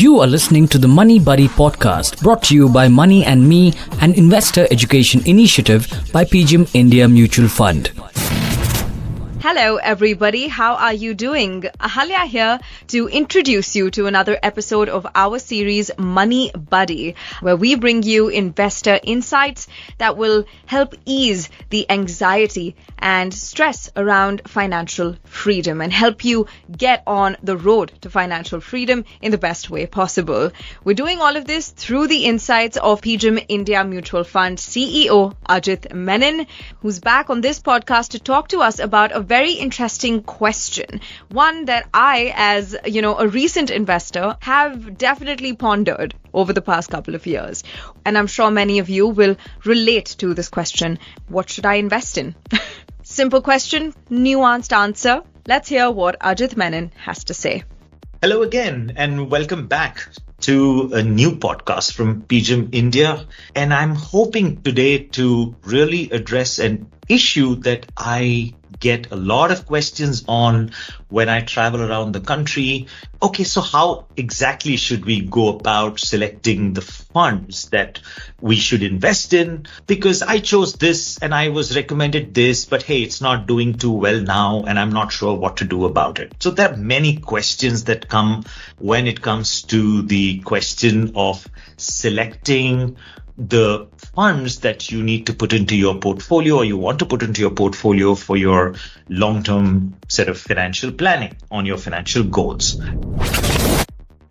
You are listening to the Money Buddy podcast, brought to you by Money and Me, an investor education initiative by PGIM India Mutual Fund. Hello everybody, how are you doing? Ahalya here to introduce you to another episode of our series Money Buddy, where we bring you investor insights that will help ease the anxiety and stress around financial freedom and help you get on the road to financial freedom in the best way possible. We're doing all of this through the insights of PGIM India Mutual Fund CEO Ajit Menon, who's back on this podcast to talk to us about a very interesting question, one that I, as a recent investor, have definitely pondered over the past couple of years. And I'm sure many of you will relate to this question. What should I invest in? Simple question, nuanced answer. Let's hear what Ajit Menon has to say. Hello again, and welcome back to a new podcast from PGIM India. And I'm hoping today to really address an issue that I get a lot of questions on when I travel around the country. Okay, so how exactly should we go about selecting the funds that we should invest in? Because I chose this and I was recommended this, but hey, it's not doing too well now and I'm not sure what to do about it. So there are many questions that come when it comes to the question of selecting the funds that you need to put into your portfolio or you want to put into your portfolio for your long-term set of financial planning on your financial goals.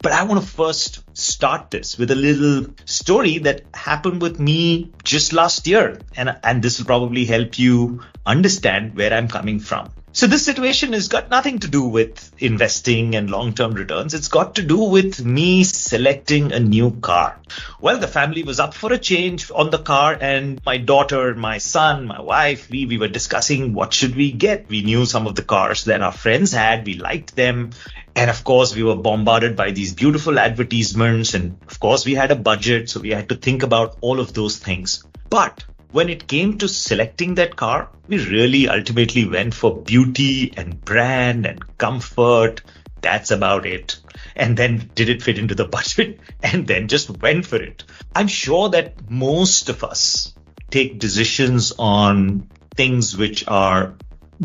But I want to first start this with a little story that happened with me just last year. And this will probably help you understand where I'm coming from. So this situation has got nothing to do with investing and long-term returns. It's got to do with me selecting a new car. Well, the family was up for a change on the car, and my daughter, my son, my wife, we were discussing what should we get. We knew some of the cars that our friends had. We liked them. And of course, we were bombarded by these beautiful advertisements. And of course, we had a budget. So we had to think about all of those things. But when it came to selecting that car, we really ultimately went for beauty and brand and comfort. That's about it. And then did it fit into the budget? And then just went for it. I'm sure that most of us take decisions on things which are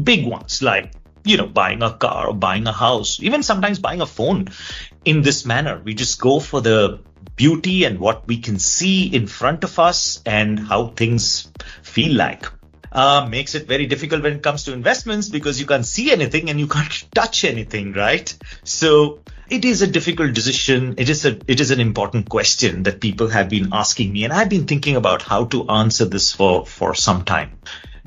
big ones, like, buying a car or buying a house, even sometimes buying a phone in this manner. We just go for the beauty and what we can see in front of us and how things feel like. Makes it very difficult when it comes to investments because you can't see anything and you can't touch anything, right? So it is a difficult decision. It is an important question that people have been asking me, and I've been thinking about how to answer this for some time.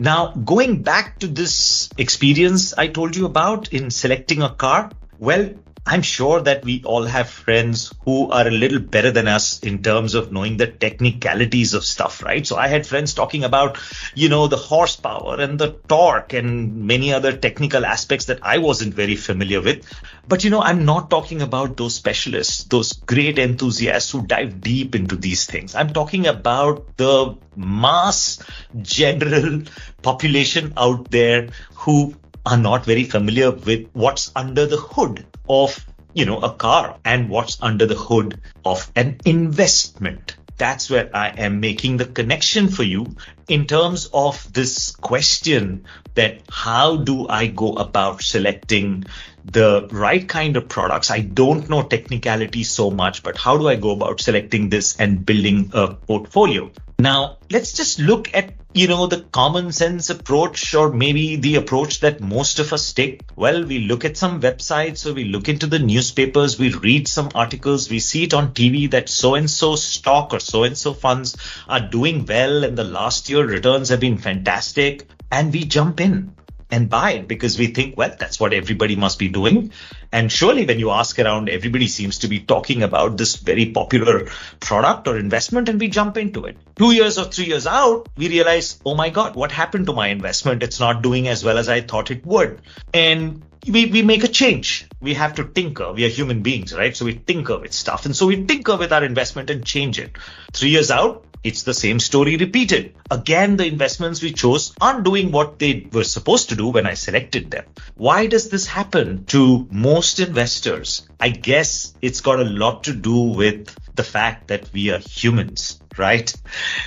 Now, going back to this experience I told you about in selecting a car, well, I'm sure that we all have friends who are a little better than us in terms of knowing the technicalities of stuff, right? So I had friends talking about, the horsepower and the torque and many other technical aspects that I wasn't very familiar with. But, I'm not talking about those specialists, those great enthusiasts who dive deep into these things. I'm talking about the mass general population out there who are not very familiar with what's under the hood of, a car and what's under the hood of an investment. That's where I am making the connection for you in terms of this question that how do I go about selecting the right kind of products? I don't know technicality so much, but how do I go about selecting this and building a portfolio? Now, let's just look at, the common sense approach, or maybe the approach that most of us take. Well, we look at some websites, or we look into the newspapers, we read some articles, we see it on TV that so-and-so stock or so-and-so funds are doing well and the last year returns have been fantastic, and we jump in and buy it because we think, well, that's what everybody must be doing. And surely when you ask around, everybody seems to be talking about this very popular product or investment, and we jump into it. 2 years or 3 years out, we realize, oh my God, what happened to my investment? It's not doing as well as I thought it would. And we make a change. We have to tinker. We are human beings, right? So we tinker with stuff. And so we tinker with our investment and change it. 3 years out, it's the same story repeated. Again, the investments we chose aren't doing what they were supposed to do when I selected them. Why does this happen to most investors? I guess it's got a lot to do with the fact that we are humans, right?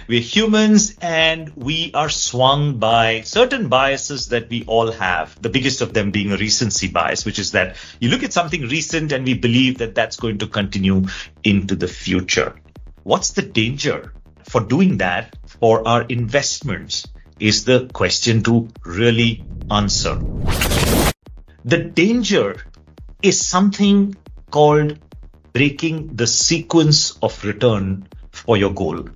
We're humans and we are swung by certain biases that we all have. The biggest of them being a recency bias, which is that you look at something recent and we believe that that's going to continue into the future. What's the danger for doing that for our investments is the question to really answer. The danger is something called breaking the sequence of return for your goal.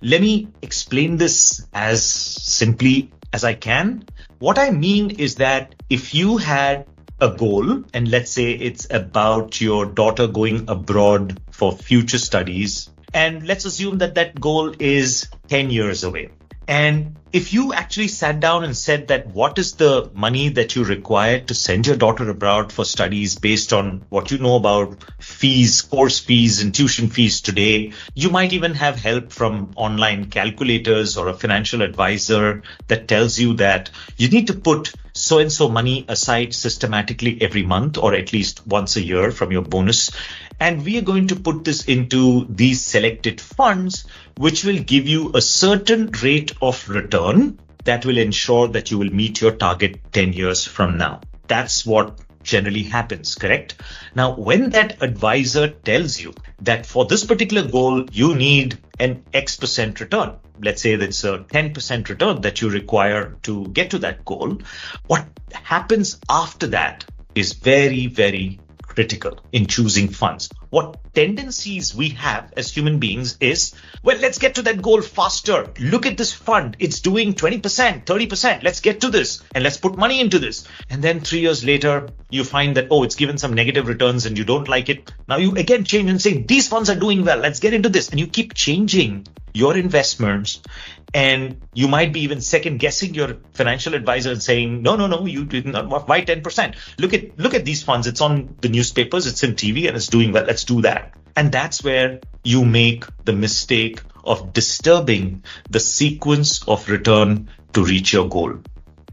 Let me explain this as simply as I can. What I mean is that if you had a goal, and let's say it's about your daughter going abroad for future studies, and let's assume that that goal is 10 years away. And if you actually sat down and said that what is the money that you require to send your daughter abroad for studies based on what you know about fees, course fees and tuition fees today, you might even have help from online calculators or a financial advisor that tells you that you need to put so and so money aside systematically every month or at least once a year from your bonus. And we are going to put this into these selected funds, which will give you a certain rate of return that will ensure that you will meet your target 10 years from now. That's what generally happens, correct? Now, when that advisor tells you that for this particular goal, you need an X% return, let's say that's a 10% return that you require to get to that goal, what happens after that is very, very critical in choosing funds. What tendencies we have as human beings is, well, let's get to that goal faster. Look at this fund. It's doing 20%, 30%. Let's get to this and let's put money into this. And then 3 years later, you find that, oh, it's given some negative returns and you don't like it. Now you again change and say, these funds are doing well. Let's get into this. And you keep changing your investments. And you might be even second guessing your financial advisor and saying, no, you did not. Why 10%? Look at these funds. It's on the newspapers, it's in TV and it's doing well. Let's do that. And that's where you make the mistake of disturbing the sequence of return to reach your goal.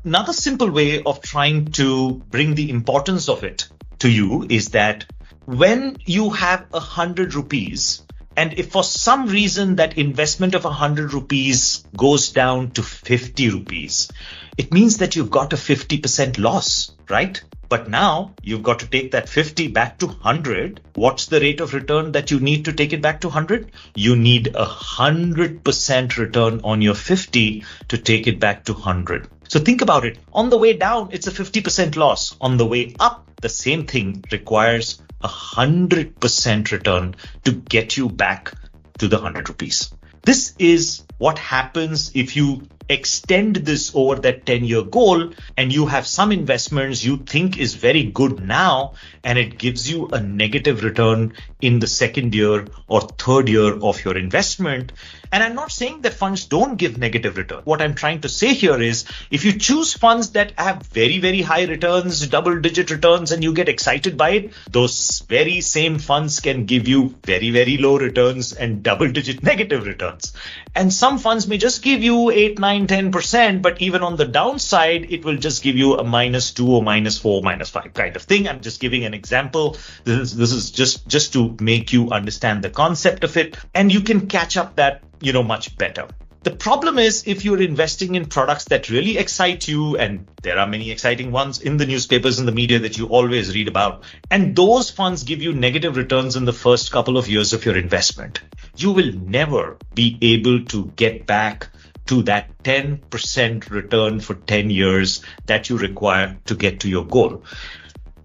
Another simple way of trying to bring the importance of it to you is that when you have 100 rupees, and if for some reason that investment of 100 rupees goes down to 50 rupees, it means that you've got a 50% loss, right? But now you've got to take that 50 back to 100. What's the rate of return that you need to take it back to 100? You need 100% return on your 50 to take it back to 100. So think about it. On the way down, it's a 50% loss. On the way up, the same thing requires 100% return to get you back to the 100 rupees. This is what happens if you extend this over that 10-year goal and you have some investments you think is very good now and it gives you a negative return in the second year or third year of your investment. And I'm not saying that funds don't give negative return. What I'm trying to say here is if you choose funds that have very, very high returns, double-digit returns, and you get excited by it, those very same funds can give you very, very low returns and double-digit negative returns. And some funds may just give you 8, 9, 10%, but even on the downside, it will just give you a -2 or -4, -5 kind of thing. I'm just giving an example. This is just to make you understand the concept of it, and you can catch up that much better. The problem is if you're investing in products that really excite you, and there are many exciting ones in the newspapers and the media that you always read about, and those funds give you negative returns in the first couple of years of your investment, you will never be able to get back to that 10% return for 10 years that you require to get to your goal.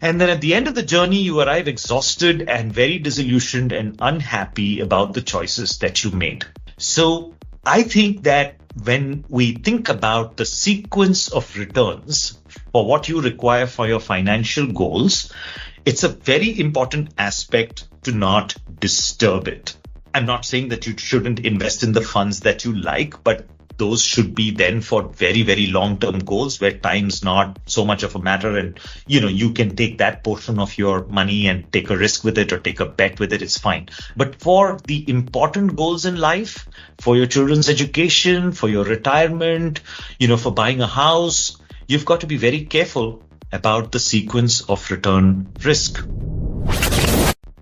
And then at the end of the journey, you arrive exhausted and very disillusioned and unhappy about the choices that you made. So I think that when we think about the sequence of returns for what you require for your financial goals, it's a very important aspect to not disturb it. I'm not saying that you shouldn't invest in the funds that you like, but those should be then for very, very long-term goals where time's not so much of a matter, and you can take that portion of your money and take a risk with it or take a bet with it. It's fine. But for the important goals in life, for your children's education, for your retirement, for buying a house, you've got to be very careful about the sequence of return risk.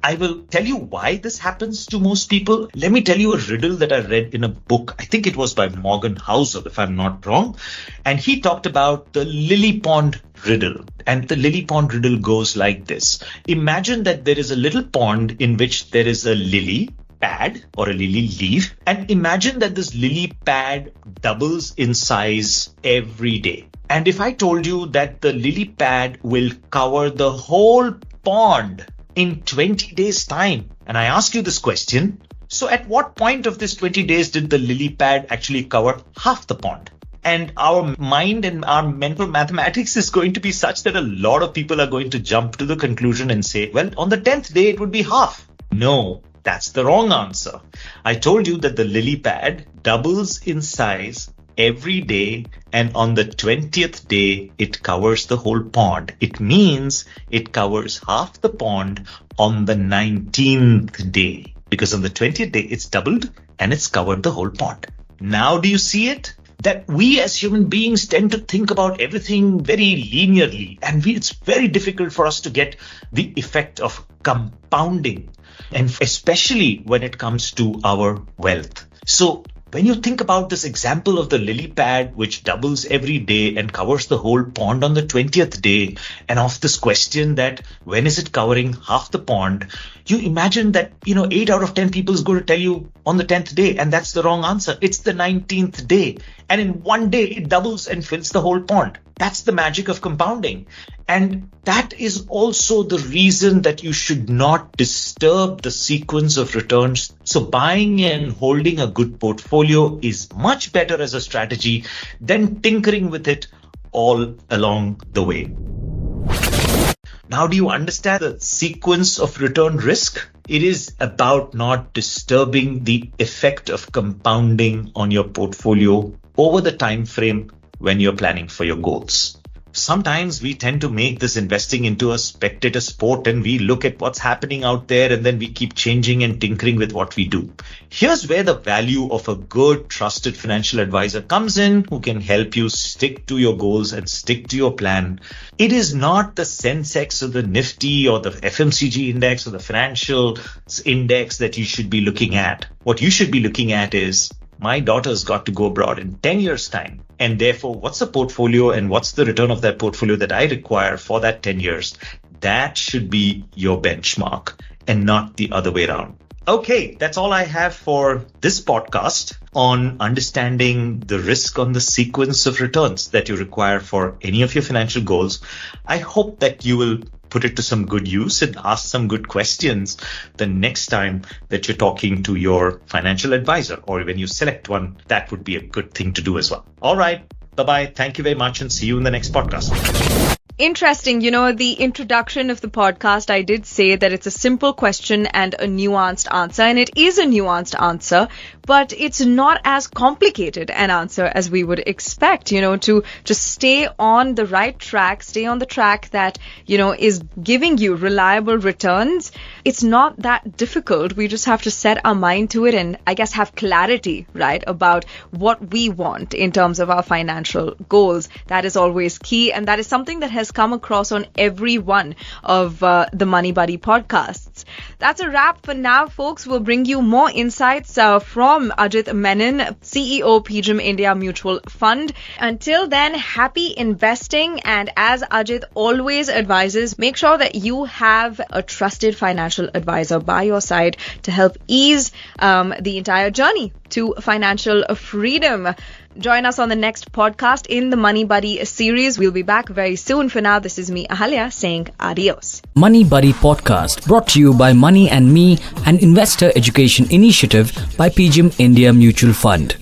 I will tell you why this happens to most people. Let me tell you a riddle that I read in a book. I think it was by Morgan Housel, if I'm not wrong. And he talked about the lily pond riddle. And the lily pond riddle goes like this. Imagine that there is a little pond in which there is a lily pad or a lily leaf. And imagine that this lily pad doubles in size every day. And if I told you that the lily pad will cover the whole pond in 20 days time, and I ask you this question, so at what point of this 20 days did the lily pad actually cover half the pond? And our mind and our mental mathematics is going to be such that a lot of people are going to jump to the conclusion and say, well, on the 10th day, it would be half. No, that's the wrong answer. I told you that the lily pad doubles in size every day, and on the 20th day, it covers the whole pond. It means it covers half the pond on the 19th day, because on the 20th day, it's doubled and it's covered the whole pond. Now, do you see it? That we as human beings tend to think about everything very linearly, and it's very difficult for us to get the effect of compounding, and especially when it comes to our wealth. So when you think about this example of the lily pad, which doubles every day and covers the whole pond on the 20th day, and of this question that when is it covering half the pond, you imagine that, 8 out of 10 people is going to tell you on the 10th day, and that's the wrong answer. It's the 19th day. And in one day, it doubles and fills the whole pond. That's the magic of compounding. And that is also the reason that you should not disturb the sequence of returns. So buying and holding a good portfolio is much better as a strategy than tinkering with it all along the way. Now, do you understand the sequence of return risk? It is about not disturbing the effect of compounding on your portfolio over the time frame when you're planning for your goals. Sometimes we tend to make this investing into a spectator sport, and we look at what's happening out there and then we keep changing and tinkering with what we do. Here's where the value of a good, trusted financial advisor comes in, who can help you stick to your goals and stick to your plan. It is not the Sensex or the Nifty or the FMCG index or the financial index that you should be looking at. What you should be looking at is, my daughter's got to go abroad in 10 years' time. And therefore, what's the portfolio and what's the return of that portfolio that I require for that 10 years? That should be your benchmark and not the other way around. Okay, that's all I have for this podcast on understanding the risk on the sequence of returns that you require for any of your financial goals. I hope that you will put it to some good use and ask some good questions the next time that you're talking to your financial advisor, or when you select one. That would be a good thing to do as well. All right. Bye-bye. Thank you very much, and see you in the next podcast. Interesting. The introduction of the podcast, I did say that it's a simple question and a nuanced answer, and it is a nuanced answer, but it's not as complicated an answer as we would expect, to just stay on the right track, stay on the track that, is giving you reliable returns. It's not that difficult. We just have to set our mind to it and I guess have clarity, right, about what we want in terms of our financial goals. That is always key, and that is something that has come across on every one of the Money Buddy podcasts. That's a wrap for now, folks. We'll bring you more insights from Ajit Menon, CEO, PGIM India Mutual Fund. Until then, happy investing. And as Ajit always advises, make sure that you have a trusted financial advisor by your side to help ease the entire journey to financial freedom. Join us on the next podcast in the Money Buddy series. We'll be back very soon. For now, this is me, Ahalya, saying adios. Money Buddy podcast brought to you by Money and Me, an investor education initiative by PGIM India Mutual Fund.